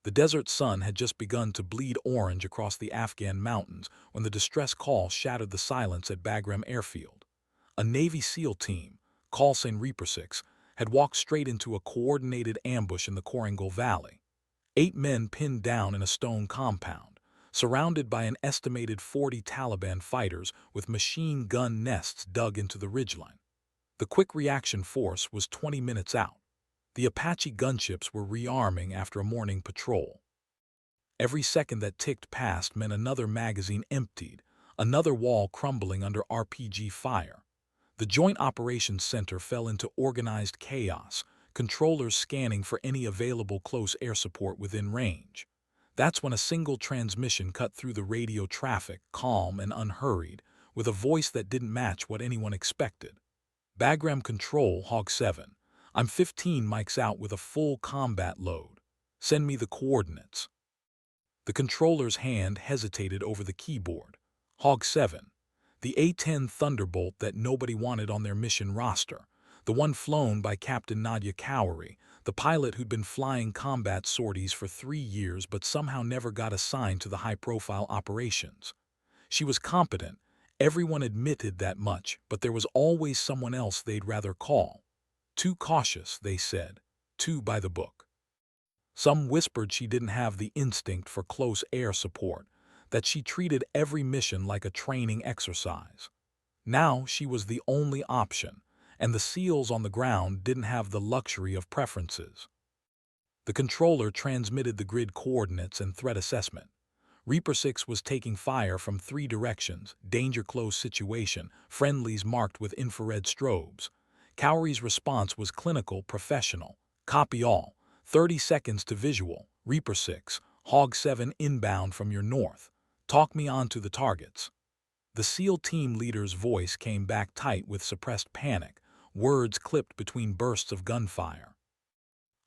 The desert sun had just begun to bleed orange across the Afghan mountains when the distress call shattered the silence at Bagram Airfield. A Navy SEAL team, Call Sign Reaper 6, had walked straight into a coordinated ambush in the Korangal Valley. 8 men pinned down in a stone compound, surrounded by an estimated 40 Taliban fighters with machine gun nests dug into the ridgeline. The quick reaction force was 20 minutes out. The Apache gunships were rearming after a morning patrol. Every second that ticked past meant another magazine emptied, another wall crumbling under RPG fire. The Joint Operations Center fell into organized chaos, controllers scanning for any available close air support within range. That's when a single transmission cut through the radio traffic, calm and unhurried, with a voice that didn't match what anyone expected. Bagram Control, Hog 7. I'm 15 mics out with a full combat load. Send me the coordinates. The controller's hand hesitated over the keyboard. Hog 7. The A-10 Thunderbolt that nobody wanted on their mission roster. The one flown by Captain Nadia Cowrie, the pilot who'd been flying combat sorties for 3 years but somehow never got assigned to the high-profile operations. She was competent. Everyone admitted that much, but there was always someone else they'd rather call. Too cautious, they said. Too by the book. Some whispered she didn't have the instinct for close air support, that she treated every mission like a training exercise. Now she was the only option, and the SEALs on the ground didn't have the luxury of preferences. The controller transmitted the grid coordinates and threat assessment. Reaper 6 was taking fire from 3 directions, danger close situation, friendlies marked with infrared strobes. Cowrie's response was clinical, professional. Copy all. 30 seconds to visual. Reaper 6, Hog 7 inbound from your north. Talk me on to the targets. The SEAL team leader's voice came back tight with suppressed panic, words clipped between bursts of gunfire.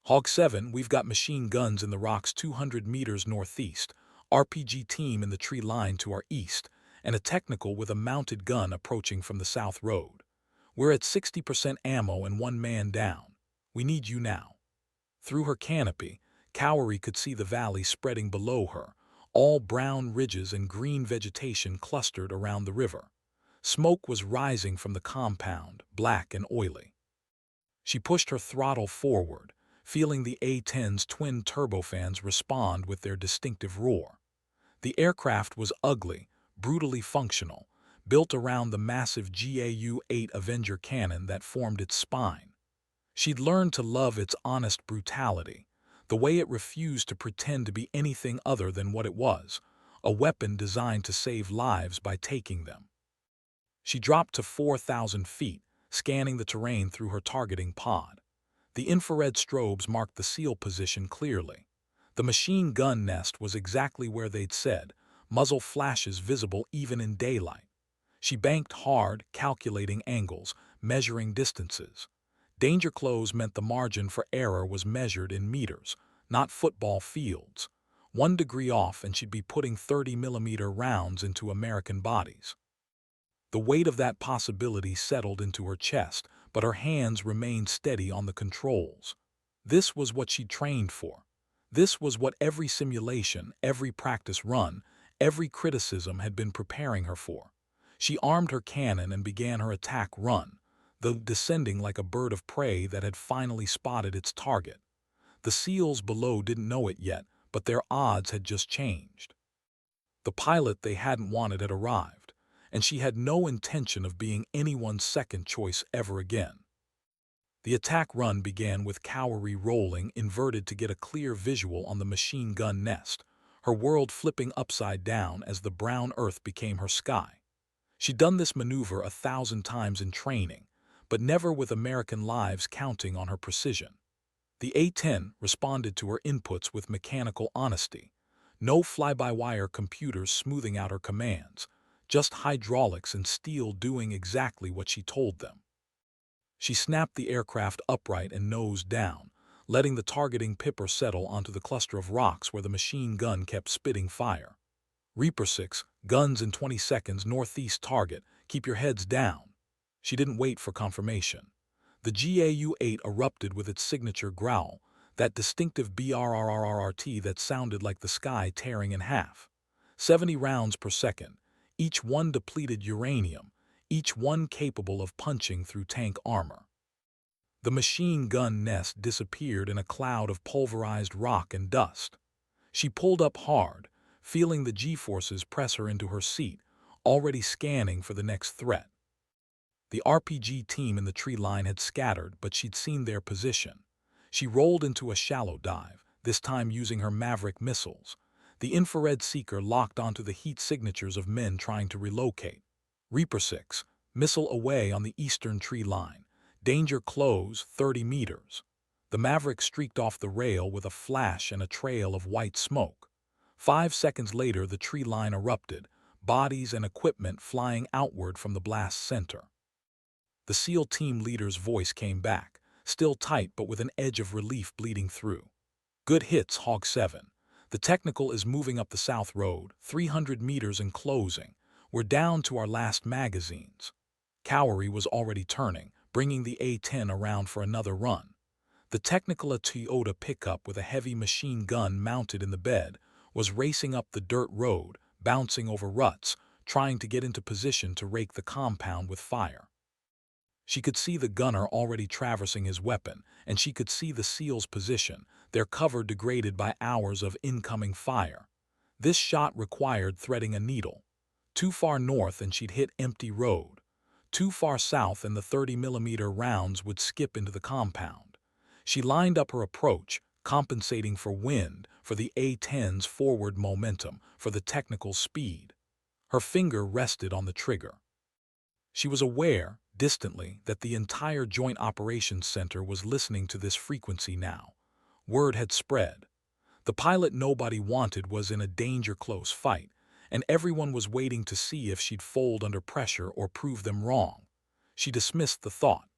Hog 7, we've got machine guns in the rocks 200 meters northeast, RPG team in the tree line to our east, and a technical with a mounted gun approaching from the south road. We're at 60% ammo and 1 man down. We need you now. Through her canopy, Cowrie could see the valley spreading below her, all brown ridges and green vegetation clustered around the river. Smoke was rising from the compound, black and oily. She pushed her throttle forward, feeling the A-10's twin turbofans respond with their distinctive roar. The aircraft was ugly, brutally functional, built around the massive GAU-8 Avenger cannon that formed its spine. She'd learned to love its honest brutality, the way it refused to pretend to be anything other than what it was, a weapon designed to save lives by taking them. She dropped to 4,000 feet, scanning the terrain through her targeting pod. The infrared strobes marked the SEAL position clearly. The machine gun nest was exactly where they'd said, muzzle flashes visible even in daylight. She banked hard, calculating angles, measuring distances. Danger close meant the margin for error was measured in meters, not football fields. 1 degree off and she'd be putting 30mm rounds into American bodies. The weight of that possibility settled into her chest, but her hands remained steady on the controls. This was what she'd trained for. This was what every simulation, every practice run, every criticism had been preparing her for. She armed her cannon and began her attack run, though descending like a bird of prey that had finally spotted its target. The SEALs below didn't know it yet, but their odds had just changed. The pilot they hadn't wanted had arrived, and she had no intention of being anyone's second choice ever again. The attack run began with Cowrie rolling inverted to get a clear visual on the machine gun nest, her world flipping upside down as the brown earth became her sky. She'd done this maneuver 1,000 times in training, but never with American lives counting on her precision. The A-10 responded to her inputs with mechanical honesty. No fly-by-wire computers smoothing out her commands, just hydraulics and steel doing exactly what she told them. She snapped the aircraft upright and nose down, letting the targeting pipper settle onto the cluster of rocks where the machine gun kept spitting fire. Reaper 6, guns in 20 seconds, northeast target, keep your heads down. She didn't wait for confirmation. The GAU-8 erupted with its signature growl, that distinctive BRRRRT that sounded like the sky tearing in half. 70 rounds per second, each one depleted uranium, each one capable of punching through tank armor. The machine gun nest disappeared in a cloud of pulverized rock and dust. She pulled up hard, feeling the G-forces press her into her seat, already scanning for the next threat. The RPG team in the tree line had scattered, but she'd seen their position. She rolled into a shallow dive, this time using her Maverick missiles. The infrared seeker locked onto the heat signatures of men trying to relocate. Reaper 6, missile away on the eastern tree line. Danger close, 30 meters. The Maverick streaked off the rail with a flash and a trail of white smoke. 5 seconds later, the tree line erupted, bodies and equipment flying outward from the blast center. The SEAL team leader's voice came back, still tight but with an edge of relief bleeding through. Good hits, Hog 7. The technical is moving up the south road, 300 meters and closing. We're down to our last magazines. Cowery was already turning, bringing the A-10 around for another run. The technical, a Toyota pickup with a heavy machine gun mounted in the bed, was racing up the dirt road, bouncing over ruts, trying to get into position to rake the compound with fire. She could see the gunner already traversing his weapon, and she could see the SEAL's position, their cover degraded by hours of incoming fire. This shot required threading a needle. Too far north and she'd hit empty road. Too far south and the 30mm rounds would skip into the compound. She lined up her approach, compensating for wind, for the A-10's forward momentum, for the technical speed. Her finger rested on the trigger. She was aware, distantly, that the entire Joint Operations Center was listening to this frequency now. Word had spread. The pilot nobody wanted was in a danger-close fight, and everyone was waiting to see if she'd fold under pressure or prove them wrong. She dismissed the thought.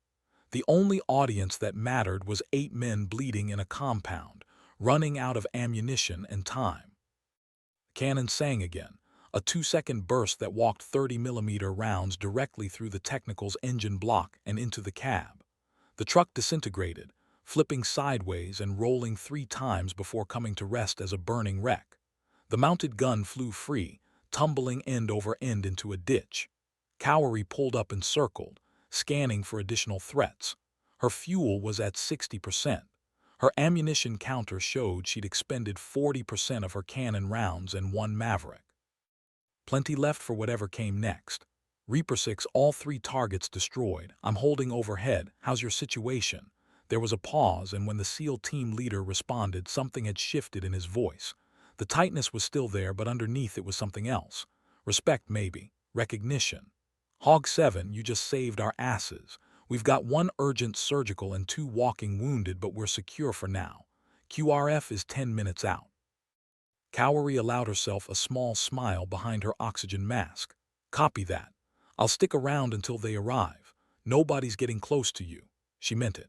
The only audience that mattered was 8 men bleeding in a compound, running out of ammunition and time. Cannon sang again, a 2-second burst that walked 30mm rounds directly through the technical's engine block and into the cab. The truck disintegrated, flipping sideways and rolling 3 times before coming to rest as a burning wreck. The mounted gun flew free, tumbling end over end into a ditch. Cowery pulled up and circled, scanning for additional threats. Her fuel was at 60%. Her ammunition counter showed she'd expended 40% of her cannon rounds and 1 Maverick. Plenty left for whatever came next. Reaper 6, all 3 targets destroyed. I'm holding overhead. How's your situation? There was a pause, and when the SEAL team leader responded, something had shifted in his voice. The tightness was still there, but underneath it was something else. Respect, maybe. Recognition. Hog 7, you just saved our asses. We've got 1 urgent surgical and 2 walking wounded, but we're secure for now. QRF is 10 minutes out. Cowery allowed herself a small smile behind her oxygen mask. Copy that. I'll stick around until they arrive. Nobody's getting close to you. She meant it.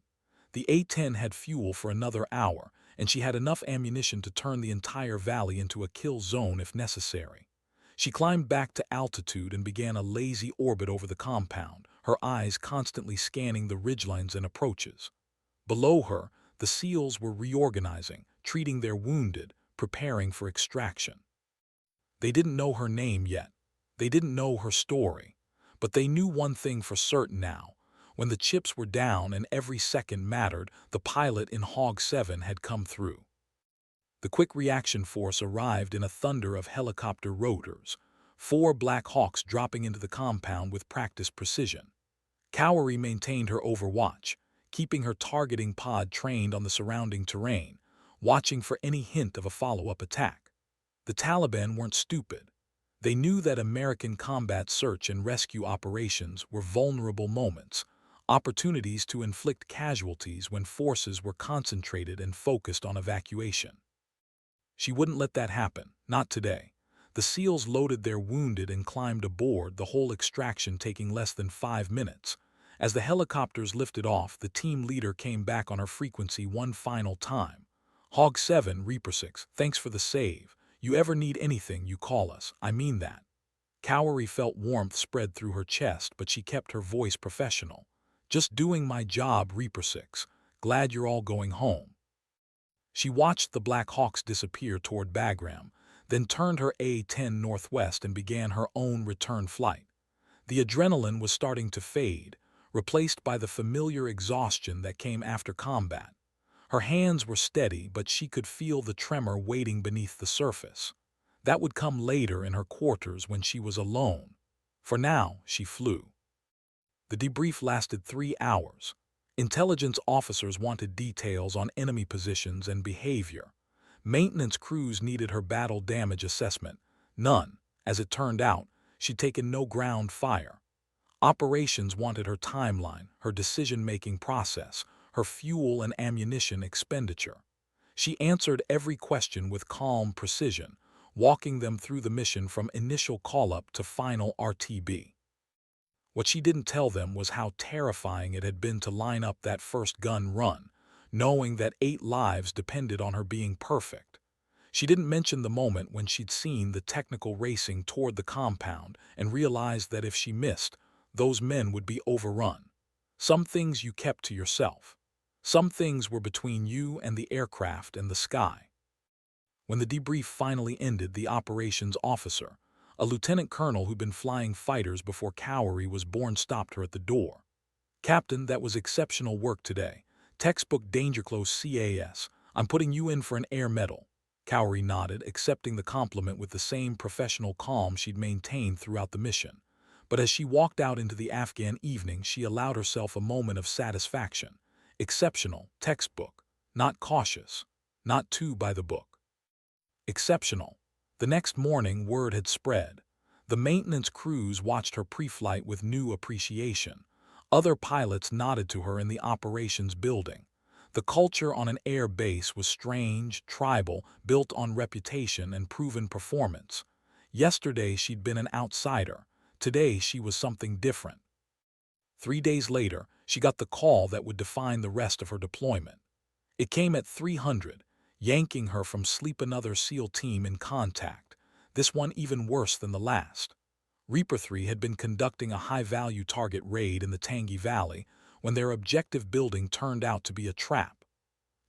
The A-10 had fuel for another hour, and she had enough ammunition to turn the entire valley into a kill zone if necessary. She climbed back to altitude and began a lazy orbit over the compound, her eyes constantly scanning the ridgelines and approaches. Below her, the SEALs were reorganizing, treating their wounded, preparing for extraction. They didn't know her name yet. They didn't know her story. But they knew one thing for certain now. When the chips were down and every second mattered, the pilot in Hog 7 had come through. The quick reaction force arrived in a thunder of helicopter rotors, 4 Black Hawks dropping into the compound with practiced precision. Cowery maintained her overwatch, keeping her targeting pod trained on the surrounding terrain, watching for any hint of a follow-up attack. The Taliban weren't stupid. They knew that American combat search and rescue operations were vulnerable moments, opportunities to inflict casualties when forces were concentrated and focused on evacuation. She wouldn't let that happen, not today. The SEALs loaded their wounded and climbed aboard, the whole extraction taking less than 5 minutes. As the helicopters lifted off, the team leader came back on her frequency one final time. Hog 7, Reaper 6, thanks for the save. You ever need anything, you call us. I mean that. Cowery felt warmth spread through her chest, but she kept her voice professional. Just doing my job, Reaper 6. Glad you're all going home. She watched the Black Hawks disappear toward Bagram, then turned her A-10 northwest and began her own return flight. The adrenaline was starting to fade, replaced by the familiar exhaustion that came after combat. Her hands were steady, but she could feel the tremor waiting beneath the surface. That would come later in her quarters when she was alone. For now, she flew. The debrief lasted 3 hours. Intelligence officers wanted details on enemy positions and behavior. Maintenance crews needed her battle damage assessment. None. As it turned out, she'd taken no ground fire. Operations wanted her timeline, her decision-making process, her fuel and ammunition expenditure. She answered every question with calm precision, walking them through the mission from initial call-up to final RTB. What she didn't tell them was how terrifying it had been to line up that first gun run, knowing that 8 lives depended on her being perfect. She didn't mention the moment when she'd seen the technical racing toward the compound and realized that if she missed, those men would be overrun. Some things you kept to yourself. Some things were between you and the aircraft and the sky. When the debrief finally ended, the operations officer, a lieutenant colonel who'd been flying fighters before Cowery was born, stopped her at the door. "Captain, that was exceptional work today. Textbook danger close CAS. I'm putting you in for an air medal." Cowery nodded, accepting the compliment with the same professional calm she'd maintained throughout the mission. But as she walked out into the Afghan evening, she allowed herself a moment of satisfaction. Exceptional, textbook, not cautious, not too by the book. Exceptional. The next morning, word had spread. The maintenance crews watched her pre-flight with new appreciation. Other pilots nodded to her in the operations building. The culture on an air base was strange, tribal, built on reputation and proven performance. Yesterday she'd been an outsider. Today she was something different. 3 days later, she got the call that would define the rest of her deployment. It came at 300, yanking her from sleep. Another SEAL team in contact, this one even worse than the last. Reaper 3 had been conducting a high-value target raid in the Tangi Valley when their objective building turned out to be a trap.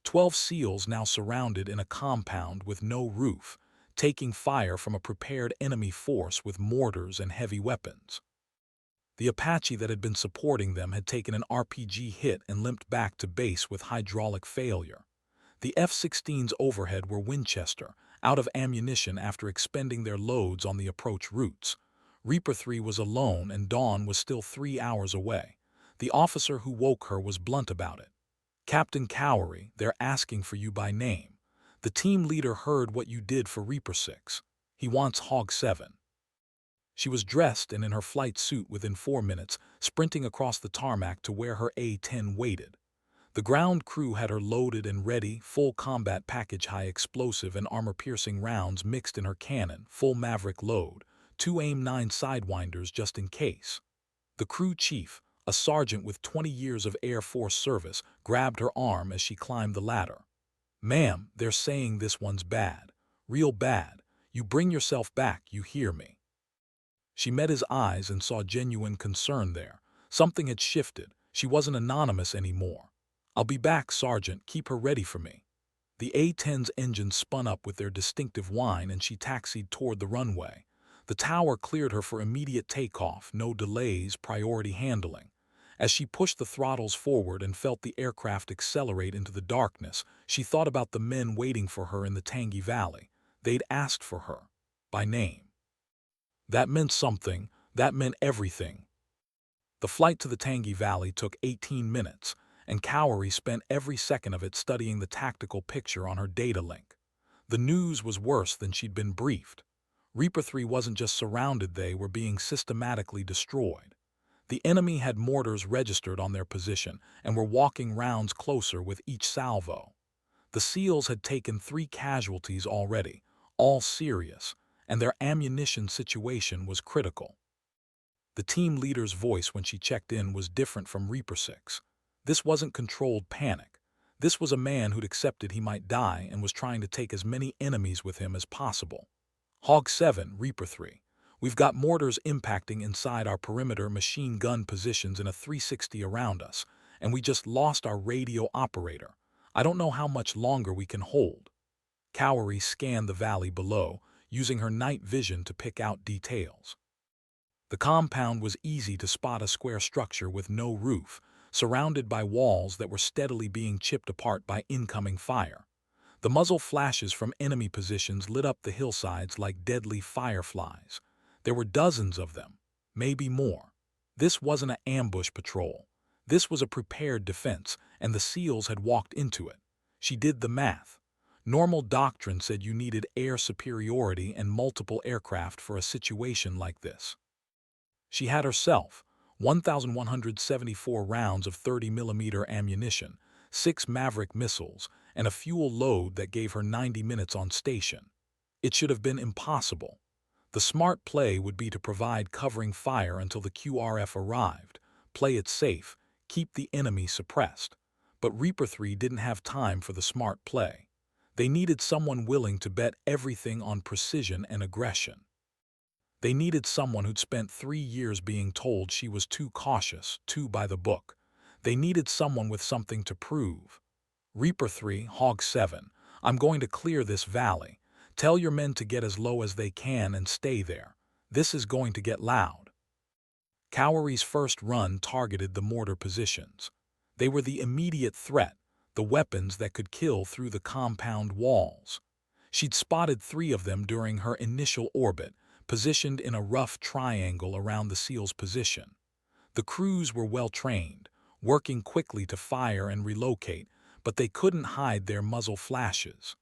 12 SEALs now surrounded in a compound with no roof, taking fire from a prepared enemy force with mortars and heavy weapons. The Apache that had been supporting them had taken an RPG hit and limped back to base with hydraulic failure. The F-16s overhead were Winchester, out of ammunition after expending their loads on the approach routes. Reaper 3 was alone and dawn was still 3 hours away. The officer who woke her was blunt about it. "Captain Cowery, they're asking for you by name. The team leader heard what you did for Reaper 6. He wants Hog 7. She was dressed and in her flight suit within 4 minutes, sprinting across the tarmac to where her A-10 waited. The ground crew had her loaded and ready, full combat package, high explosive and armor-piercing rounds mixed in her cannon, full Maverick load, 2 AIM-9 Sidewinders just in case. The crew chief, a sergeant with 20 years of Air Force service, grabbed her arm as she climbed the ladder. "Ma'am, they're saying this one's bad. Real bad. You bring yourself back, you hear me?" She met his eyes and saw genuine concern there. Something had shifted. She wasn't anonymous anymore. "I'll be back, Sergeant. Keep her ready for me." The A-10's engine spun up with their distinctive whine and she taxied toward the runway. The tower cleared her for immediate takeoff, no delays, priority handling. As she pushed the throttles forward and felt the aircraft accelerate into the darkness, she thought about the men waiting for her in the Tangi Valley. They'd asked for her, by name. That meant something. That meant everything. The flight to the Tangi Valley took 18 minutes, and Cowery spent every second of it studying the tactical picture on her data link. The news was worse than she'd been briefed. Reaper 3 wasn't just surrounded, they were being systematically destroyed. The enemy had mortars registered on their position and were walking rounds closer with each salvo. The SEALs had taken 3 casualties already, all serious, and their ammunition situation was critical. The team leader's voice when she checked in was different from Reaper 6. This wasn't controlled panic. This was a man who'd accepted he might die and was trying to take as many enemies with him as possible. "Hog 7, Reaper 3. We've got mortars impacting inside our perimeter machine gun positions in a 360 around us, and we just lost our radio operator. I don't know how much longer we can hold. Cowrie scanned the valley below, using her night vision to pick out details. The compound was easy to spot, a square structure with no roof, surrounded by walls that were steadily being chipped apart by incoming fire. The muzzle flashes from enemy positions lit up the hillsides like deadly fireflies. There were dozens of them, maybe more. This wasn't an ambush patrol. This was a prepared defense, and the SEALs had walked into it. She did the math. Normal doctrine said you needed air superiority and multiple aircraft for a situation like this. She had herself 1,174 rounds of 30mm ammunition, 6 Maverick missiles, and a fuel load that gave her 90 minutes on station. It should have been impossible. The smart play would be to provide covering fire until the QRF arrived, play it safe, keep the enemy suppressed. But Reaper 3 didn't have time for the smart play. They needed someone willing to bet everything on precision and aggression. They needed someone who'd spent 3 years being told she was too cautious, too by the book. They needed someone with something to prove. Reaper 3, Hog 7, I'm going to clear this valley. Tell your men to get as low as they can and stay there. This is going to get loud. Cowrie's first run targeted the mortar positions. They were the immediate threat, the weapons that could kill through the compound walls. She'd spotted 3 of them during her initial orbit, positioned in a rough triangle around the SEAL's position. The crews were well trained, working quickly to fire and relocate, but they couldn't hide their muzzle flashes.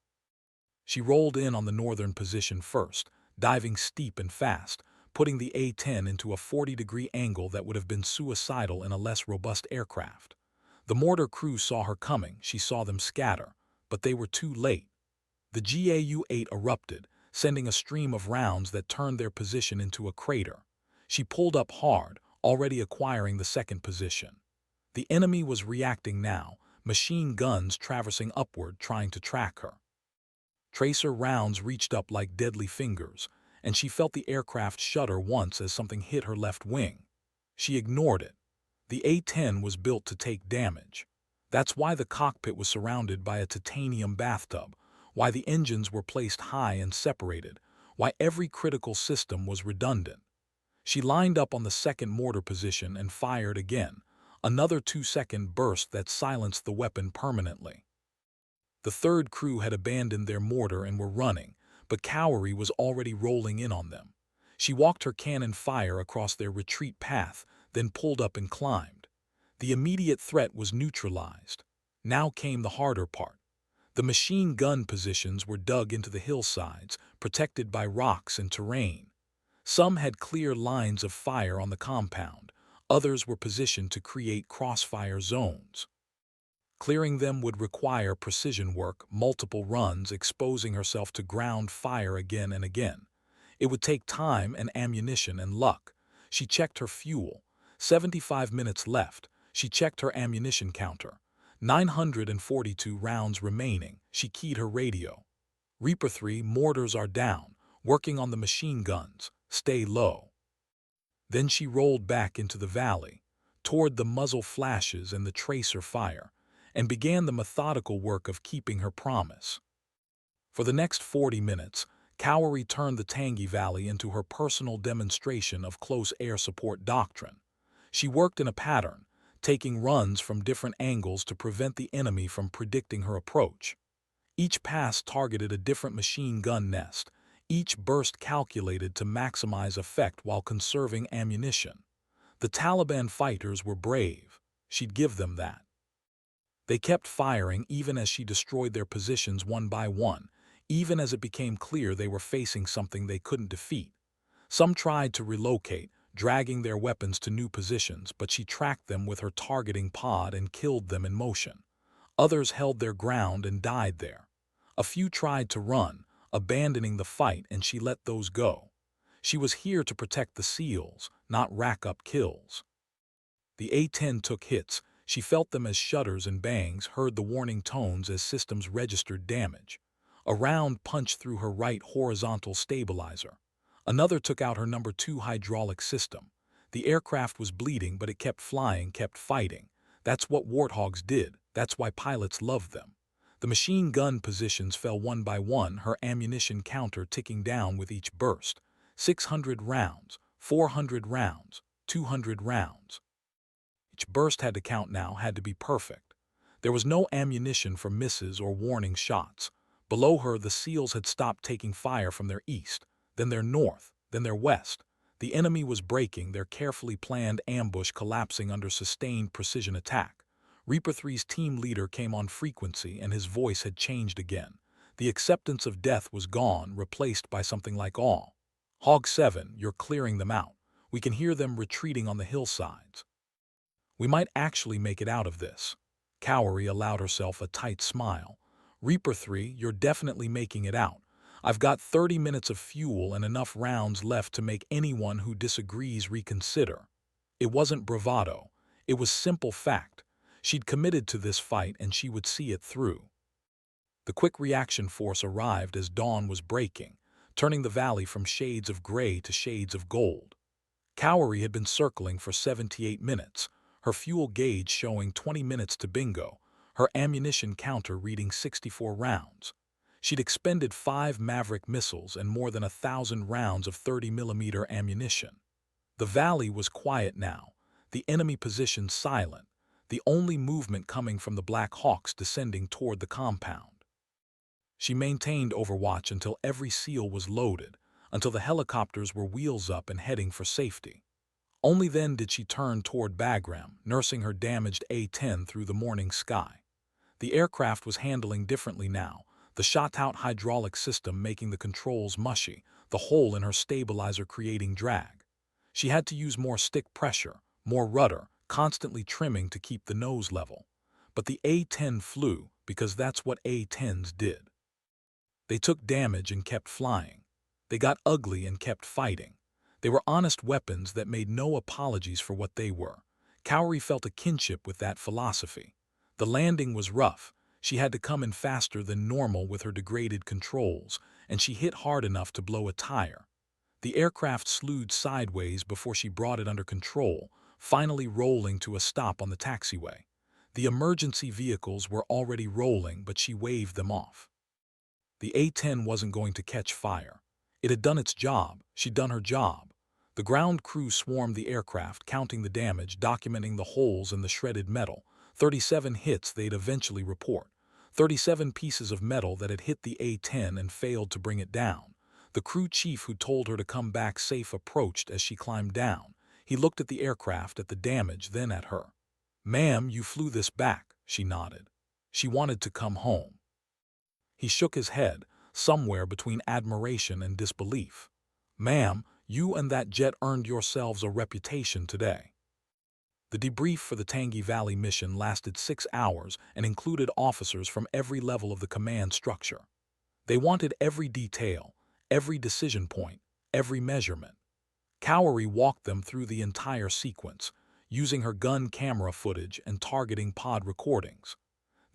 She rolled in on the northern position first, diving steep and fast, putting the A-10 into a 40-degree angle that would have been suicidal in a less robust aircraft. The mortar crew saw her coming, she saw them scatter, but they were too late. The GAU-8 erupted, sending a stream of rounds that turned their position into a crater. She pulled up hard, already acquiring the second position. The enemy was reacting now, machine guns traversing upward trying to track her. Tracer rounds reached up like deadly fingers, and she felt the aircraft shudder once as something hit her left wing. She ignored it. The A-10 was built to take damage. That's why the cockpit was surrounded by a titanium bathtub, why the engines were placed high and separated, why every critical system was redundant. She lined up on the second mortar position and fired again, another 2-second burst that silenced the weapon permanently. The third crew had abandoned their mortar and were running, but Cowrie was already rolling in on them. She walked her cannon fire across their retreat path, then pulled up and climbed. The immediate threat was neutralized. Now came the harder part. The machine gun positions were dug into the hillsides, protected by rocks and terrain. Some had clear lines of fire on the compound, others were positioned to create crossfire zones. Clearing them would require precision work, multiple runs, exposing herself to ground fire again and again. It would take time and ammunition and luck. She checked her fuel. 75 minutes left. She checked her ammunition counter. 942 rounds remaining. She keyed her radio. Reaper 3, mortars are down. Working on the machine guns. Stay low. Then she rolled back into the valley, toward the muzzle flashes and the tracer fire, and began the methodical work of keeping her promise. For the next 40 minutes, Cowrie turned the Tangi Valley into her personal demonstration of close air support doctrine. She worked in a pattern, taking runs from different angles to prevent the enemy from predicting her approach. Each pass targeted a different machine gun nest, each burst calculated to maximize effect while conserving ammunition. The Taliban fighters were brave. She'd give them that. They kept firing even as she destroyed their positions one by one, even as it became clear they were facing something they couldn't defeat. Some tried to relocate, dragging their weapons to new positions, but she tracked them with her targeting pod and killed them in motion. Others held their ground and died there. A few tried to run, abandoning the fight, and she let those go. She was here to protect the SEALs, not rack up kills. The A-10 took hits. She felt them as shudders and bangs, heard the warning tones as systems registered damage. A round punched through her right horizontal stabilizer. Another took out her number 2 hydraulic system. The aircraft was bleeding, but it kept flying, kept fighting. That's what warthogs did. That's why pilots loved them. The machine gun positions fell one by one, her ammunition counter ticking down with each burst. 600 rounds, 400 rounds, 200 rounds. Each burst had to count now, had to be perfect. There was no ammunition for misses or warning shots. Below her, the SEALs had stopped taking fire from their east, then their north, then their west. The enemy was breaking, their carefully planned ambush collapsing under sustained precision attack. Reaper 3's team leader came on frequency, and his voice had changed again. The acceptance of death was gone, replaced by something like awe. Hog 7, you're clearing them out. We can hear them retreating on the hillsides. We might actually make it out of this. Cowrie allowed herself a tight smile. Reaper 3, you're definitely making it out. I've got 30 minutes of fuel and enough rounds left to make anyone who disagrees reconsider. It wasn't bravado. It was simple fact. She'd committed to this fight and she would see it through. The quick reaction force arrived as dawn was breaking, turning the valley from shades of gray to shades of gold. Cowrie had been circling for 78 minutes, her fuel gauge showing 20 minutes to bingo, her ammunition counter reading 64 rounds. She'd expended 5 Maverick missiles and more than 1,000 rounds of 30mm ammunition. The valley was quiet now, the enemy position silent, the only movement coming from the Black Hawks descending toward the compound. She maintained overwatch until every SEAL was loaded, until the helicopters were wheels up and heading for safety. Only then did she turn toward Bagram, nursing her damaged A-10 through the morning sky. The aircraft was handling differently now, the shot-out hydraulic system making the controls mushy, the hole in her stabilizer creating drag. She had to use more stick pressure, more rudder, constantly trimming to keep the nose level. But the A-10 flew because that's what A-10s did. They took damage and kept flying. They got ugly and kept fighting. They were honest weapons that made no apologies for what they were. Cowrie felt a kinship with that philosophy. The landing was rough. She had to come in faster than normal with her degraded controls, and she hit hard enough to blow a tire. The aircraft slewed sideways before she brought it under control, finally rolling to a stop on the taxiway. The emergency vehicles were already rolling, but she waved them off. The A-10 wasn't going to catch fire. It had done its job. She'd done her job. The ground crew swarmed the aircraft, counting the damage, documenting the holes in the shredded metal. 37 hits they'd eventually report. 37 pieces of metal that had hit the A-10 and failed to bring it down. The crew chief who told her to come back safe approached as she climbed down. He looked at the aircraft, at the damage, then at her. "Ma'am, you flew this back," she nodded. She wanted to come home. He shook his head, somewhere between admiration and disbelief. "Ma'am, you and that jet earned yourselves a reputation today." The debrief for the Tangi Valley mission lasted 6 hours and included officers from every level of the command structure. They wanted every detail, every decision point, every measurement. Cowrie walked them through the entire sequence, using her gun camera footage and targeting pod recordings.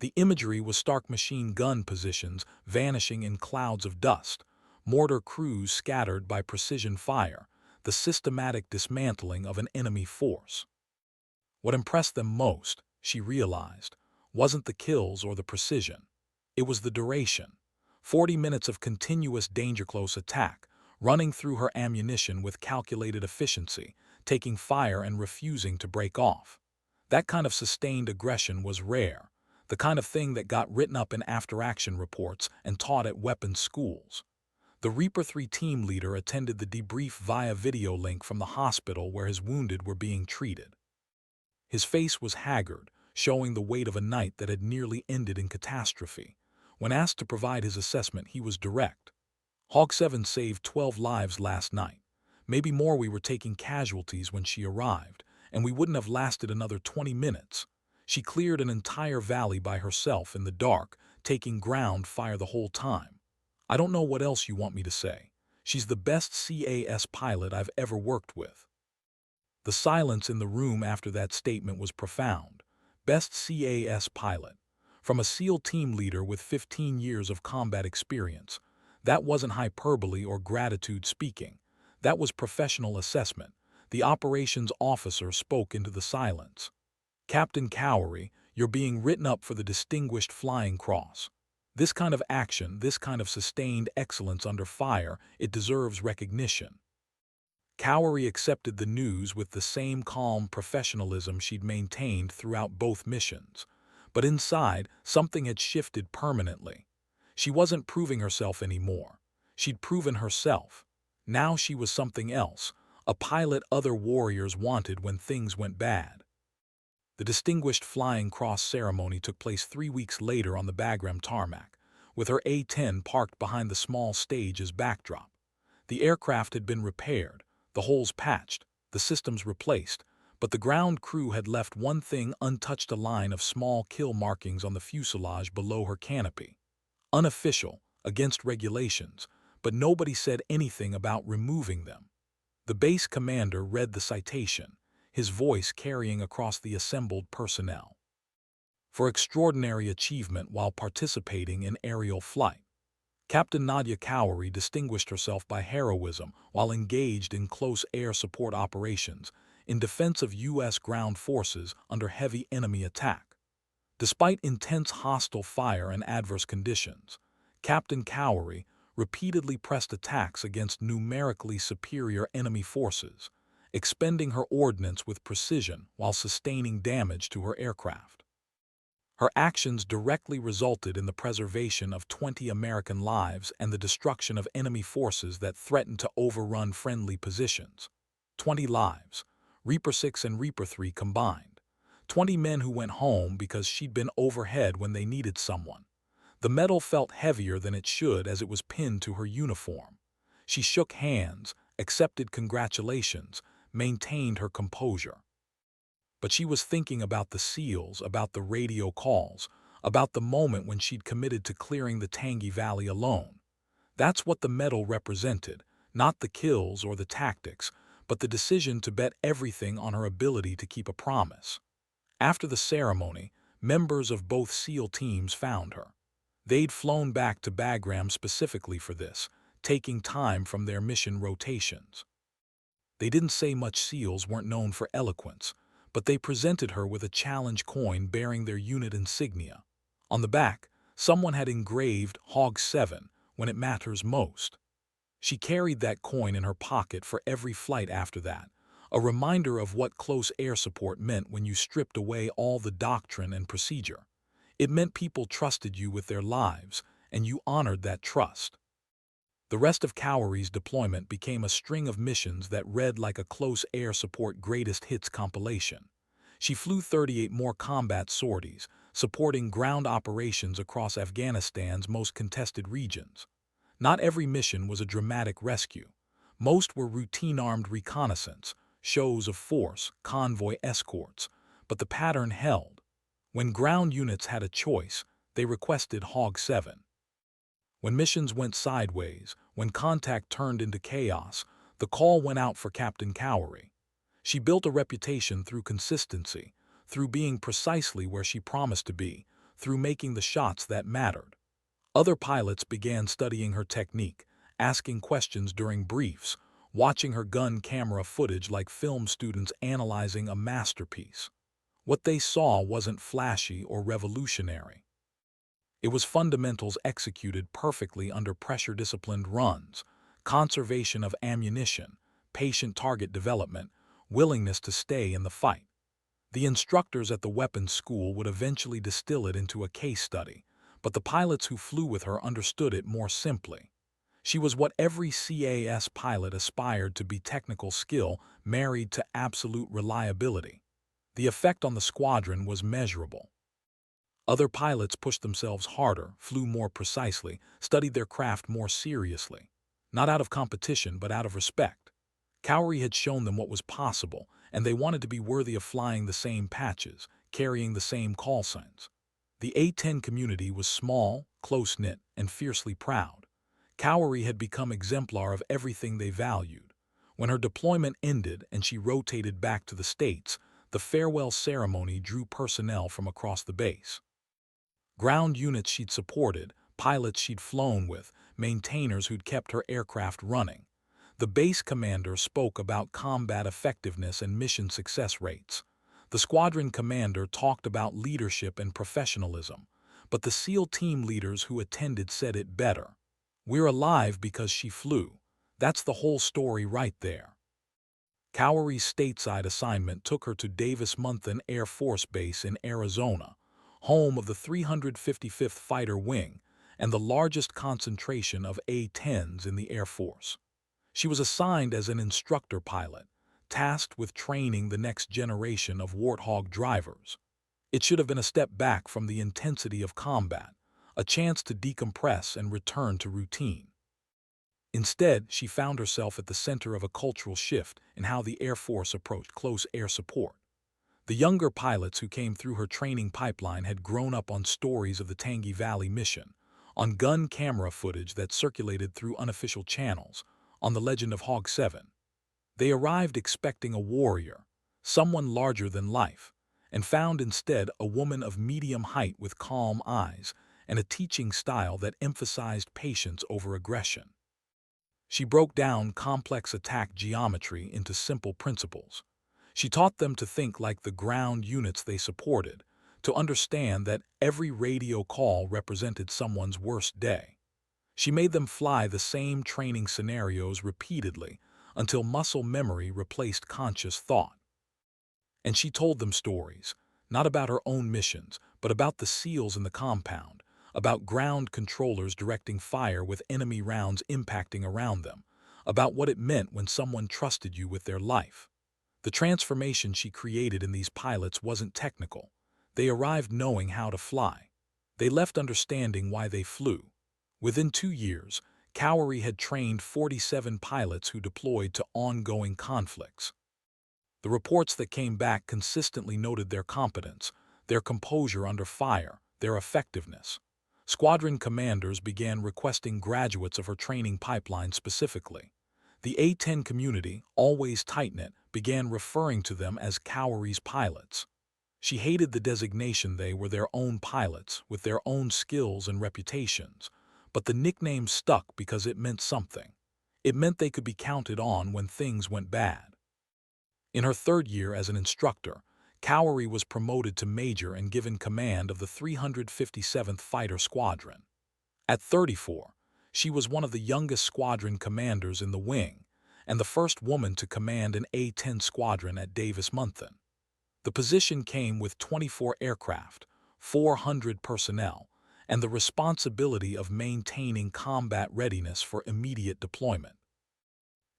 The imagery was stark machine gun positions vanishing in clouds of dust, mortar crews scattered by precision fire, the systematic dismantling of an enemy force. What impressed them most, she realized, wasn't the kills or the precision. It was the duration. 40 minutes of continuous danger-close attack, running through her ammunition with calculated efficiency, taking fire and refusing to break off. That kind of sustained aggression was rare, the kind of thing that got written up in after-action reports and taught at weapons schools. The Reaper 3 team leader attended the debrief via video link from the hospital where his wounded were being treated. His face was haggard, showing the weight of a night that had nearly ended in catastrophe. When asked to provide his assessment, he was direct. "Hawk 7 saved 12 lives last night. Maybe more. We were taking casualties when she arrived, and we wouldn't have lasted another 20 minutes. She cleared an entire valley by herself in the dark, taking ground fire the whole time. I don't know what else you want me to say. She's the best CAS pilot I've ever worked with." The silence in the room after that statement was profound. Best CAS pilot. From a SEAL team leader with 15 years of combat experience. That wasn't hyperbole or gratitude speaking. That was professional assessment. The operations officer spoke into the silence. "Captain Cowrie, You're being written up for the Distinguished Flying Cross. This kind of action, this kind of sustained excellence under fire, it deserves recognition. Cowery accepted the news with the same calm professionalism she'd maintained throughout both missions. But inside, something had shifted permanently. She wasn't proving herself anymore. She'd proven herself. Now she was something else, a pilot other warriors wanted when things went bad. The Distinguished Flying Cross ceremony took place 3 weeks later on the Bagram tarmac, with her A-10 parked behind the small stage as backdrop. The aircraft had been repaired, the holes patched, the systems replaced, but the ground crew had left one thing untouched: a line of small kill markings on the fuselage below her canopy. Unofficial, against regulations, but nobody said anything about removing them. The base commander read the citation, his voice carrying across the assembled personnel. For extraordinary achievement while participating in aerial flight, Captain Nadia Cowery distinguished herself by heroism while engaged in close air support operations in defense of U.S. ground forces under heavy enemy attack. Despite intense hostile fire and adverse conditions, Captain Cowery repeatedly pressed attacks against numerically superior enemy forces, expending her ordnance with precision while sustaining damage to her aircraft. Her actions directly resulted in the preservation of 20 American lives and the destruction of enemy forces that threatened to overrun friendly positions. 20 lives, Reaper 6 and Reaper 3 combined. 20 men who went home because she'd been overhead when they needed someone. The medal felt heavier than it should as it was pinned to her uniform. She shook hands, accepted congratulations, maintained her composure. But she was thinking about the SEALs, about the radio calls, about the moment when she'd committed to clearing the Tangi Valley alone. That's what the medal represented, not the kills or the tactics, but the decision to bet everything on her ability to keep a promise. After the ceremony, members of both SEAL teams found her. They'd flown back to Bagram specifically for this, taking time from their mission rotations. They didn't say much. SEALs weren't known for eloquence, but they presented her with a challenge coin bearing their unit insignia. On the back, someone had engraved Hog 7, when it matters most. She carried that coin in her pocket for every flight after that, a reminder of what close air support meant when you stripped away all the doctrine and procedure. It meant people trusted you with their lives, and you honored that trust. The rest of Cowery's deployment became a string of missions that read like a close air support greatest hits compilation. She flew 38 more combat sorties, supporting ground operations across Afghanistan's most contested regions. Not every mission was a dramatic rescue. Most were routine armed reconnaissance, shows of force, convoy escorts, but the pattern held. When ground units had a choice, they requested Hog 7. When missions went sideways, when contact turned into chaos, the call went out for Captain Cowery. She built a reputation through consistency, through being precisely where she promised to be, through making the shots that mattered. Other pilots began studying her technique, asking questions during briefs, watching her gun camera footage like film students analyzing a masterpiece. What they saw wasn't flashy or revolutionary. It was fundamentals executed perfectly under pressure-disciplined runs, conservation of ammunition, patient target development, willingness to stay in the fight. The instructors at the weapons school would eventually distill it into a case study, but the pilots who flew with her understood it more simply. She was what every CAS pilot aspired to be: technical skill married to absolute reliability. The effect on the squadron was measurable. Other pilots pushed themselves harder, flew more precisely, studied their craft more seriously. Not out of competition, but out of respect. Cowery had shown them what was possible, and they wanted to be worthy of flying the same patches, carrying the same call signs. The A-10 community was small, close-knit, and fiercely proud. Cowery had become exemplar of everything they valued. When her deployment ended and she rotated back to the States, the farewell ceremony drew personnel from across the base. Ground units she'd supported, pilots she'd flown with, maintainers who'd kept her aircraft running. The base commander spoke about combat effectiveness and mission success rates. The squadron commander talked about leadership and professionalism, but the SEAL team leaders who attended said it better. "We're alive because she flew. That's the whole story right there." Cowiery's stateside assignment took her to Davis-Monthan Air Force Base in Arizona, home of the 355th Fighter Wing and the largest concentration of A-10s in the Air Force. She was assigned as an instructor pilot, tasked with training the next generation of Warthog drivers. It should have been a step back from the intensity of combat, a chance to decompress and return to routine. Instead, she found herself at the center of a cultural shift in how the Air Force approached close air support. The younger pilots who came through her training pipeline had grown up on stories of the Tangi Valley mission, on gun camera footage that circulated through unofficial channels, on the legend of Hog 7. They arrived expecting a warrior, someone larger than life, and found instead a woman of medium height with calm eyes and a teaching style that emphasized patience over aggression. She broke down complex attack geometry into simple principles. She taught them to think like the ground units they supported, to understand that every radio call represented someone's worst day. She made them fly the same training scenarios repeatedly until muscle memory replaced conscious thought. And she told them stories, not about her own missions, but about the SEALs in the compound, about ground controllers directing fire with enemy rounds impacting around them, about what it meant when someone trusted you with their life. The transformation she created in these pilots wasn't technical. They arrived knowing how to fly. They left understanding why they flew. Within 2 years, Cowiery had trained 47 pilots who deployed to ongoing conflicts. The reports that came back consistently noted their competence, their composure under fire, their effectiveness. Squadron commanders began requesting graduates of her training pipeline specifically. The A-10 community, always tight-knit, began referring to them as Cowiery's pilots. She hated the designation. They were their own pilots, with their own skills and reputations, but the nickname stuck because it meant something. It meant they could be counted on when things went bad. In her 3rd year as an instructor, Cowiery was promoted to major and given command of the 357th Fighter Squadron. At 34, she was one of the youngest squadron commanders in the wing, and the first woman to command an A-10 squadron at Davis-Monthan. The position came with 24 aircraft, 400 personnel, and the responsibility of maintaining combat readiness for immediate deployment.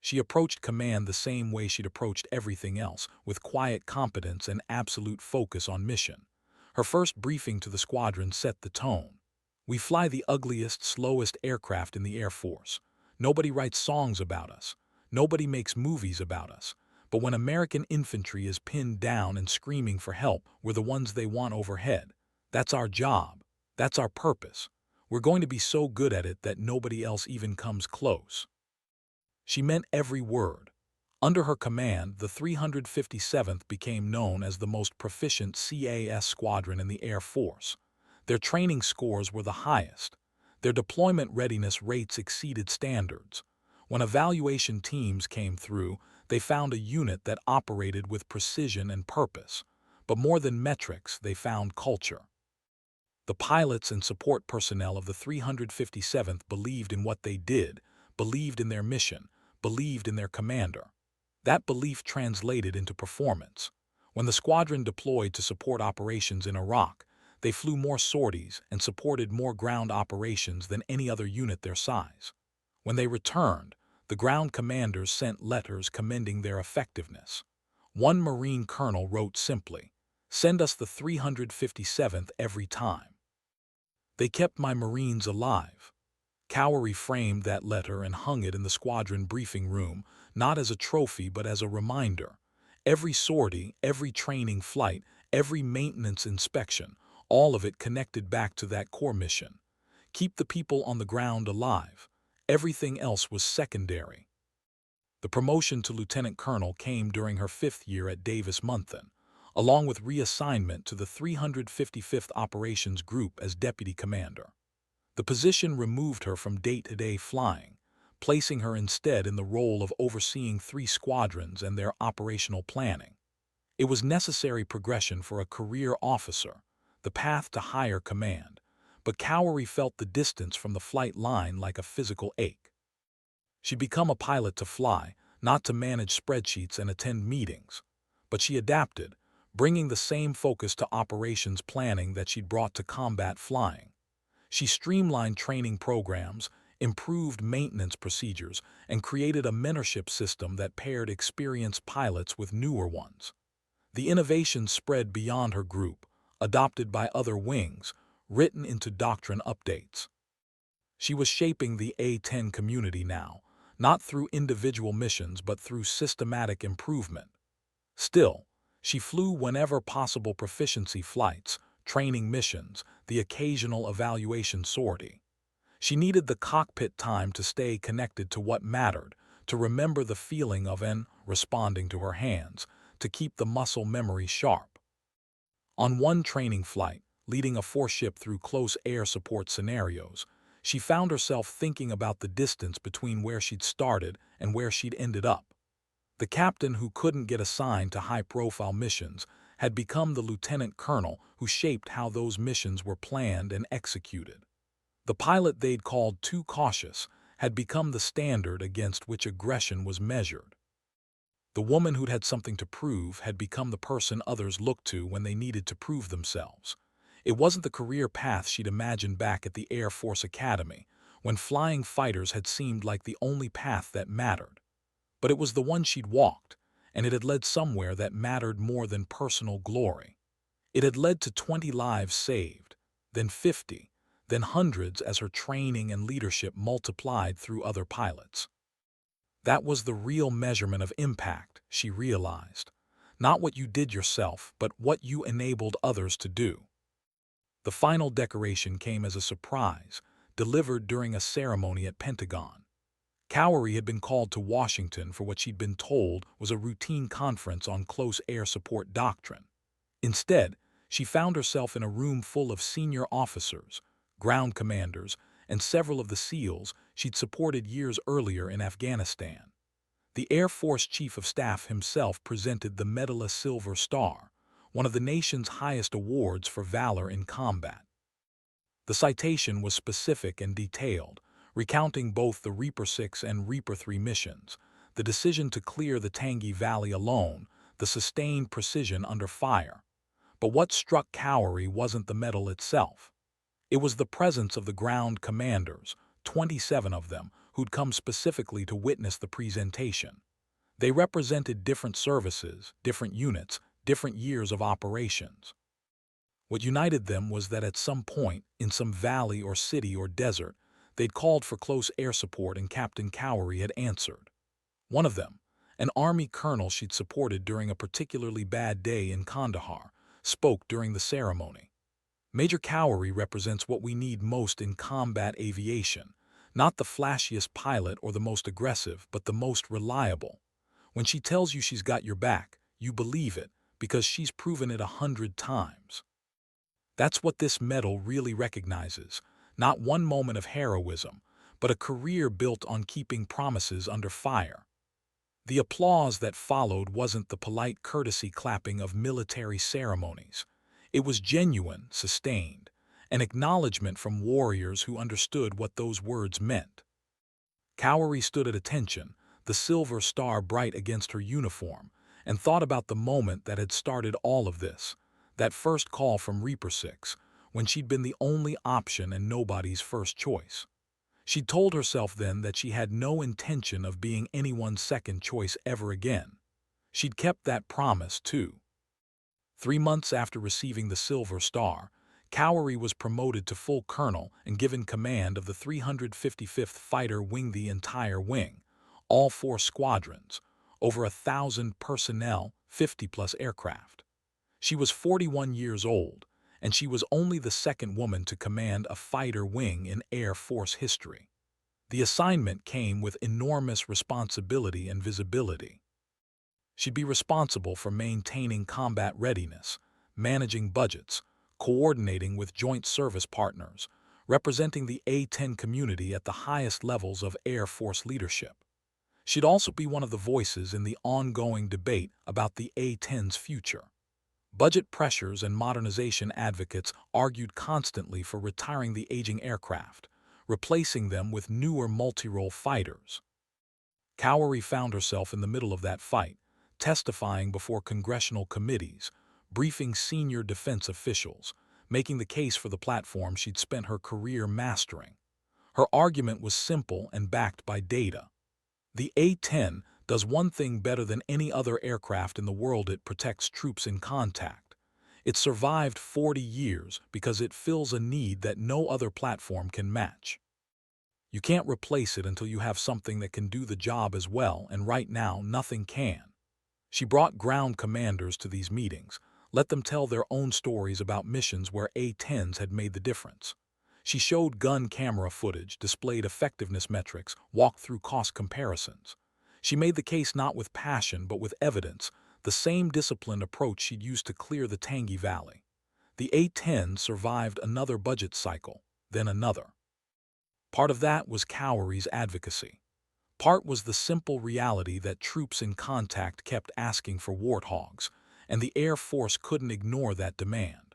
She approached command the same way she'd approached everything else, with quiet competence and absolute focus on mission. Her first briefing to the squadron set the tone. "We fly the ugliest, slowest aircraft in the Air Force. Nobody writes songs about us. Nobody makes movies about us. But when American infantry is pinned down and screaming for help, we're the ones they want overhead. That's our job. That's our purpose. We're going to be so good at it that nobody else even comes close." She meant every word. Under her command, the 357th became known as the most proficient CAS squadron in the Air Force. Their training scores were the highest. Their deployment readiness rates exceeded standards. When evaluation teams came through, they found a unit that operated with precision and purpose. But more than metrics, they found culture. The pilots and support personnel of the 357th believed in what they did, believed in their mission, believed in their commander. That belief translated into performance. When the squadron deployed to support operations in Iraq, they flew more sorties and supported more ground operations than any other unit their size. When they returned, the ground commanders sent letters commending their effectiveness. One Marine colonel wrote simply, "Send us the 357th every time." They kept my Marines alive. Cowiery framed that letter and hung it in the squadron briefing room, not as a trophy but as a reminder. Every sortie, every training flight, every maintenance inspection, all of it connected back to that core mission. Keep the people on the ground alive. Everything else was secondary. The promotion to lieutenant colonel came during her 5th year at Davis-Monthan, along with reassignment to the 355th Operations Group as deputy commander. The position removed her from day-to-day flying, placing her instead in the role of overseeing 3 squadrons and their operational planning. It was necessary progression for a career officer, the path to higher command, but Cowery felt the distance from the flight line like a physical ache. She'd become a pilot to fly, not to manage spreadsheets and attend meetings. But she adapted, bringing the same focus to operations planning that she'd brought to combat flying. She streamlined training programs, improved maintenance procedures, and created a mentorship system that paired experienced pilots with newer ones. The innovation spread beyond her group, adopted by other wings, written into doctrine updates. She was shaping the A-10 community now, not through individual missions but through systematic improvement. Still, she flew whenever possible proficiency flights, training missions, the occasional evaluation sortie. She needed the cockpit time to stay connected to what mattered, to remember the feeling of responding to her hands, to keep the muscle memory sharp. On one training flight, leading a four-ship through close air support scenarios, she found herself thinking about the distance between where she'd started and where she'd ended up. The captain who couldn't get assigned to high-profile missions had become the lieutenant colonel who shaped how those missions were planned and executed. The pilot they'd called too cautious had become the standard against which aggression was measured. The woman who'd had something to prove had become the person others looked to when they needed to prove themselves. It wasn't the career path she'd imagined back at the Air Force Academy, when flying fighters had seemed like the only path that mattered. But it was the one she'd walked, and it had led somewhere that mattered more than personal glory. It had led to 20 lives saved, then 50, then hundreds as her training and leadership multiplied through other pilots. That was the real measurement of impact, she realized. Not what you did yourself, but what you enabled others to do. The final decoration came as a surprise, delivered during a ceremony at Pentagon. Cowery had been called to Washington for what she'd been told was a routine conference on close air support doctrine. Instead, she found herself in a room full of senior officers, ground commanders, and several of the SEALs she'd supported years earlier in Afghanistan. The Air Force Chief of Staff himself presented the Medal Silver Star, one of the nation's highest awards for valor in combat. The citation was specific and detailed, recounting both the Reaper 6 and Reaper 3 missions, the decision to clear the Tangi Valley alone, the sustained precision under fire. But what struck Cowery wasn't the medal itself. It was the presence of the ground commanders, 27 of them, who'd come specifically to witness the presentation. They represented different services, different units, different years of operations. What united them was that at some point, in some valley or city or desert, they'd called for close air support and Captain Cowery had answered. One of them, an Army colonel she'd supported during a particularly bad day in Kandahar, spoke during the ceremony. Major Cowery represents what we need most in combat aviation, not the flashiest pilot or the most aggressive, but the most reliable. When she tells you she's got your back, you believe it, because she's proven it 100 times. That's what this medal really recognizes, not one moment of heroism, but a career built on keeping promises under fire. The applause that followed wasn't the polite courtesy clapping of military ceremonies. It was genuine, sustained, an acknowledgement from warriors who understood what those words meant. Cowery stood at attention, the silver star bright against her uniform, and thought about the moment that had started all of this, that first call from Reaper 6, when she'd been the only option and nobody's first choice. She'd told herself then that she had no intention of being anyone's second choice ever again. She'd kept that promise, too. 3 months after receiving the Silver Star, Cowery was promoted to full colonel and given command of the 355th Fighter Wing, the entire wing, all 4 squadrons, over 1,000 personnel, 50-plus aircraft. She was 41 years old, and she was only the second woman to command a fighter wing in Air Force history. The assignment came with enormous responsibility and visibility. She'd be responsible for maintaining combat readiness, managing budgets, coordinating with joint service partners, representing the A-10 community at the highest levels of Air Force leadership. She'd also be one of the voices in the ongoing debate about the A-10's future. Budget pressures and modernization advocates argued constantly for retiring the aging aircraft, replacing them with newer multi-role fighters. Cowery found herself in the middle of that fight, testifying before congressional committees, briefing senior defense officials, making the case for the platform she'd spent her career mastering. Her argument was simple and backed by data. The A-10 does one thing better than any other aircraft in the world: it protects troops in contact. It survived 40 years because it fills a need that no other platform can match. You can't replace it until you have something that can do the job as well, and right now nothing can. She brought ground commanders to these meetings, let them tell their own stories about missions where A-10s had made the difference. She showed gun camera footage, displayed effectiveness metrics, walked through cost comparisons. She made the case not with passion but with evidence, the same disciplined approach she'd used to clear the Tangi Valley. The A-10 survived another budget cycle, then another. Part of that was Cowery's advocacy. Part was the simple reality that troops in contact kept asking for warthogs, and the Air Force couldn't ignore that demand.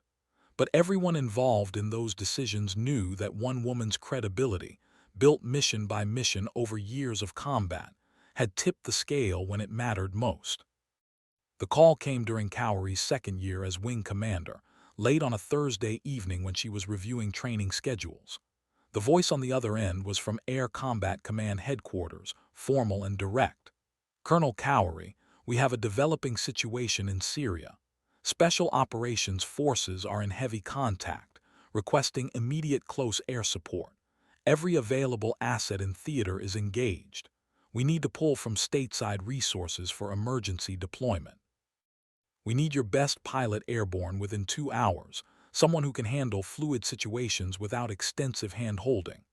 But everyone involved in those decisions knew that one woman's credibility, built mission by mission over years of combat, had tipped the scale when it mattered most. The call came during Cowery's second year as wing commander, late on a Thursday evening when she was reviewing training schedules. The voice on the other end was from Air Combat Command Headquarters, formal and direct. "Colonel Cowery, we have a developing situation in Syria. Special Operations Forces are in heavy contact, requesting immediate close air support. Every available asset in theater is engaged. We need to pull from stateside resources for emergency deployment. We need your best pilot airborne within 2 hours, someone who can handle fluid situations without extensive hand-holding."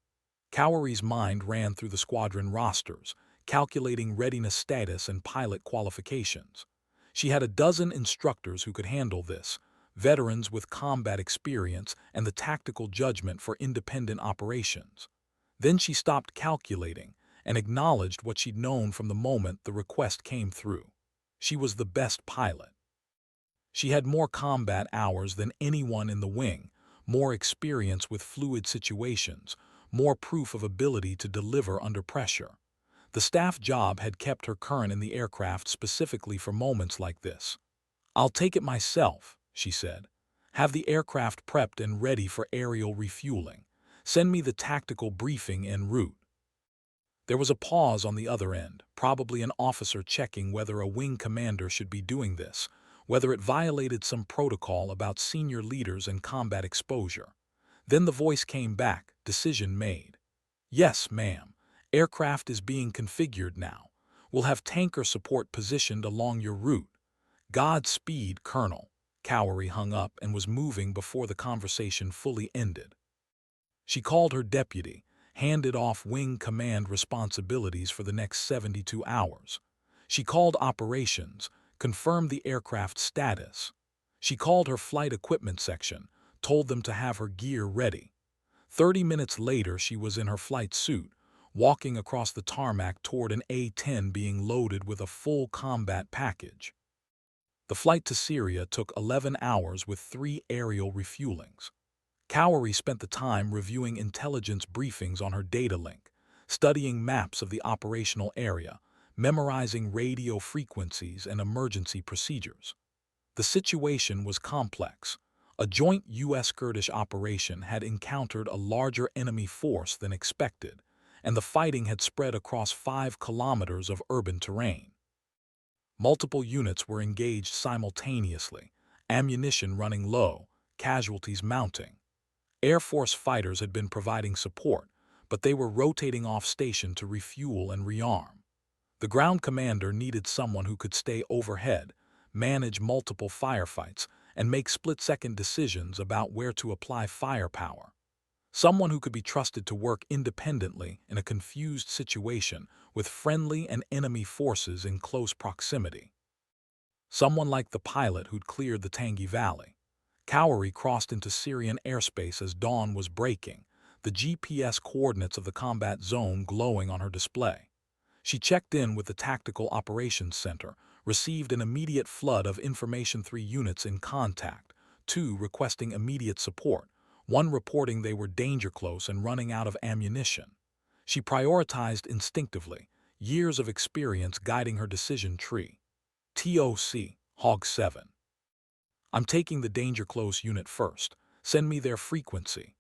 Cowery's mind ran through the squadron rosters, calculating readiness status and pilot qualifications. She had a dozen instructors who could handle this, veterans with combat experience and the tactical judgment for independent operations. Then she stopped calculating and acknowledged what she'd known from the moment the request came through. She was the best pilot. She had more combat hours than anyone in the wing, more experience with fluid situations, more proof of ability to deliver under pressure. The staff job had kept her current in the aircraft specifically for moments like this. "I'll take it myself," she said. "Have the aircraft prepped and ready for aerial refueling. Send me the tactical briefing en route." There was a pause on the other end, probably an officer checking whether a wing commander should be doing this, whether it violated some protocol about senior leaders and combat exposure. Then the voice came back, decision made. "Yes, ma'am. Aircraft is being configured now. We'll have tanker support positioned along your route. Godspeed, Colonel." Cowery hung up and was moving before the conversation fully ended. She called her deputy, handed off wing command responsibilities for the next 72 hours. She called operations, confirmed the aircraft's status. She called her flight equipment section, told them to have her gear ready. 30 minutes later, she was in her flight suit, walking across the tarmac toward an A-10 being loaded with a full combat package. The flight to Syria took 11 hours with 3 aerial refuelings. Cowery spent the time reviewing intelligence briefings on her data link, studying maps of the operational area, memorizing radio frequencies and emergency procedures. The situation was complex. A joint U.S.-Kurdish operation had encountered a larger enemy force than expected, and the fighting had spread across 5 kilometers of urban terrain. Multiple units were engaged simultaneously, ammunition running low, casualties mounting. Air Force fighters had been providing support, but they were rotating off station to refuel and rearm. The ground commander needed someone who could stay overhead, manage multiple firefights, and make split-second decisions about where to apply firepower. Someone who could be trusted to work independently in a confused situation with friendly and enemy forces in close proximity. Someone like the pilot who'd cleared the Tangi Valley. Cowery crossed into Syrian airspace as dawn was breaking, the GPS coordinates of the combat zone glowing on her display. She checked in with the Tactical Operations Center, received an immediate flood of Information 3 units in contact, 2 requesting immediate support, 1 reporting they were danger close and running out of ammunition. She prioritized instinctively, years of experience guiding her decision tree. TOC, Hog 7. I'm taking the danger close unit first. Send me their frequency.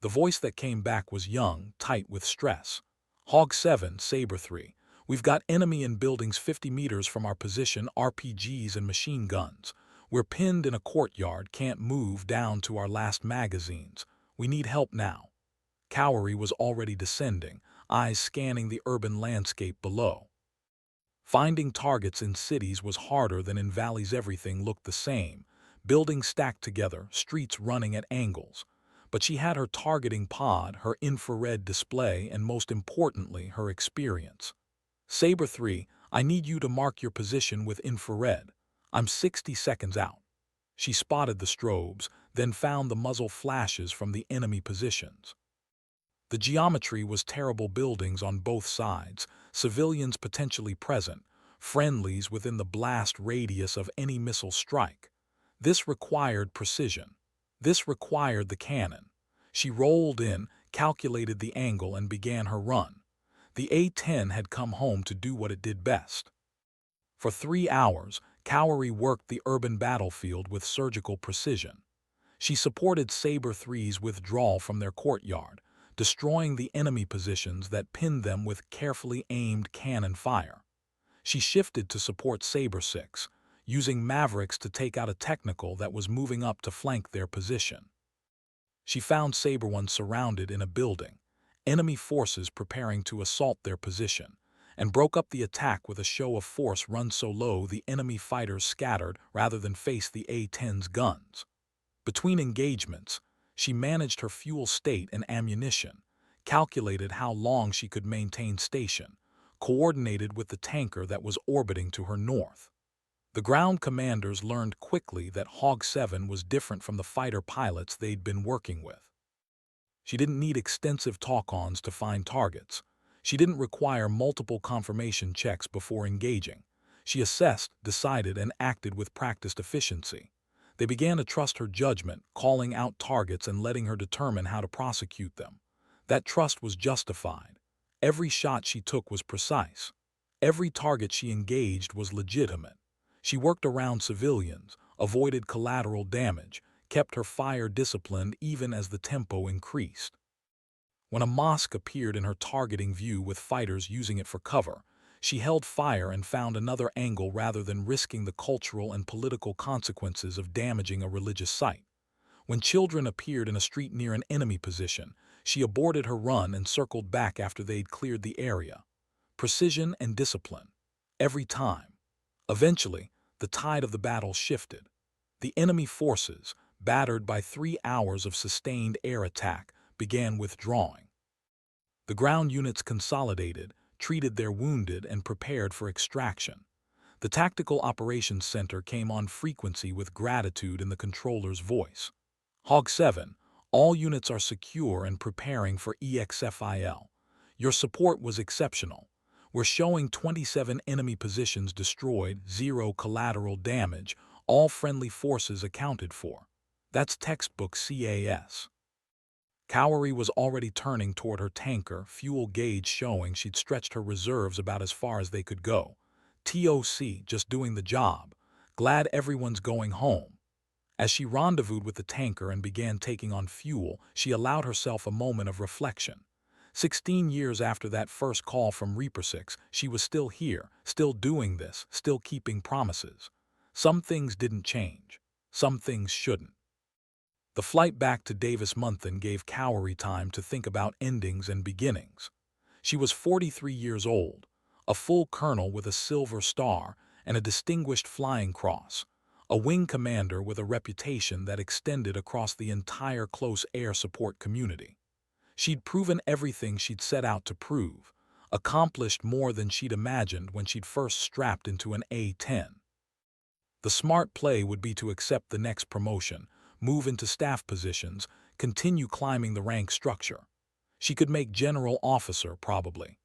The voice that came back was young, tight with stress. Hog 7, Sabre 3. We've got enemy in buildings 50 meters from our position, RPGs and machine guns. We're pinned in a courtyard, can't move down to our last magazines. We need help now. Cowery was already descending, eyes scanning the urban landscape below. Finding targets in cities was harder than in valleys. Everything looked the same, buildings stacked together, streets running at angles. But she had her targeting pod, her infrared display, and most importantly, her experience. Sabre 3, I need you to mark your position with infrared. I'm 60 seconds out. She spotted the strobes, then found the muzzle flashes from the enemy positions. The geometry was terrible, buildings on both sides, civilians potentially present, friendlies within the blast radius of any missile strike. This required precision. This required the cannon. She rolled in, calculated the angle, and began her run. The A-10 had come home to do what it did best. For 3 hours, Cowery worked the urban battlefield with surgical precision. She supported Sabre 3's withdrawal from their courtyard, destroying the enemy positions that pinned them with carefully aimed cannon fire. She shifted to support Sabre 6, using Mavericks to take out a technical that was moving up to flank their position. She found Sabre 1 surrounded in a building, enemy forces preparing to assault their position, and broke up the attack with a show of force run so low the enemy fighters scattered rather than face the A-10's guns. Between engagements, she managed her fuel state and ammunition, calculated how long she could maintain station, coordinated with the tanker that was orbiting to her north. The ground commanders learned quickly that Hog 7 was different from the fighter pilots they'd been working with. She didn't need extensive talk-ons to find targets. She didn't require multiple confirmation checks before engaging. She assessed, decided, and acted with practiced efficiency. They began to trust her judgment, calling out targets and letting her determine how to prosecute them. That trust was justified. Every shot she took was precise. Every target she engaged was legitimate. She worked around civilians, avoided collateral damage, kept her fire disciplined even as the tempo increased. When a mosque appeared in her targeting view with fighters using it for cover, she held fire and found another angle rather than risking the cultural and political consequences of damaging a religious site. When children appeared in a street near an enemy position, she aborted her run and circled back after they'd cleared the area. Precision and discipline. Every time. Eventually, the tide of the battle shifted. The enemy forces, battered by 3 hours of sustained air attack, began withdrawing. The ground units consolidated, treated their wounded, and prepared for extraction. The Tactical Operations Center came on frequency with gratitude in the controller's voice. Hog 7, all units are secure and preparing for EXFIL. Your support was exceptional. We're showing 27 enemy positions destroyed, 0 collateral damage, all friendly forces accounted for. That's textbook CAS. Cowery was already turning toward her tanker, fuel gauge showing she'd stretched her reserves about as far as they could go. TOC, just doing the job. Glad everyone's going home. As she rendezvoused with the tanker and began taking on fuel, she allowed herself a moment of reflection. 16 years after that first call from Reaper 6, she was still here, still doing this, still keeping promises. Some things didn't change. Some things shouldn't. The flight back to Davis-Monthan gave Cowery time to think about endings and beginnings. She was 43 years old, a full colonel with a silver star and a distinguished flying cross, a wing commander with a reputation that extended across the entire close air support community. She'd proven everything she'd set out to prove, accomplished more than she'd imagined when she'd first strapped into an A-10. The smart play would be to accept the next promotion, move into staff positions, continue climbing the rank structure. She could make general officer, probably.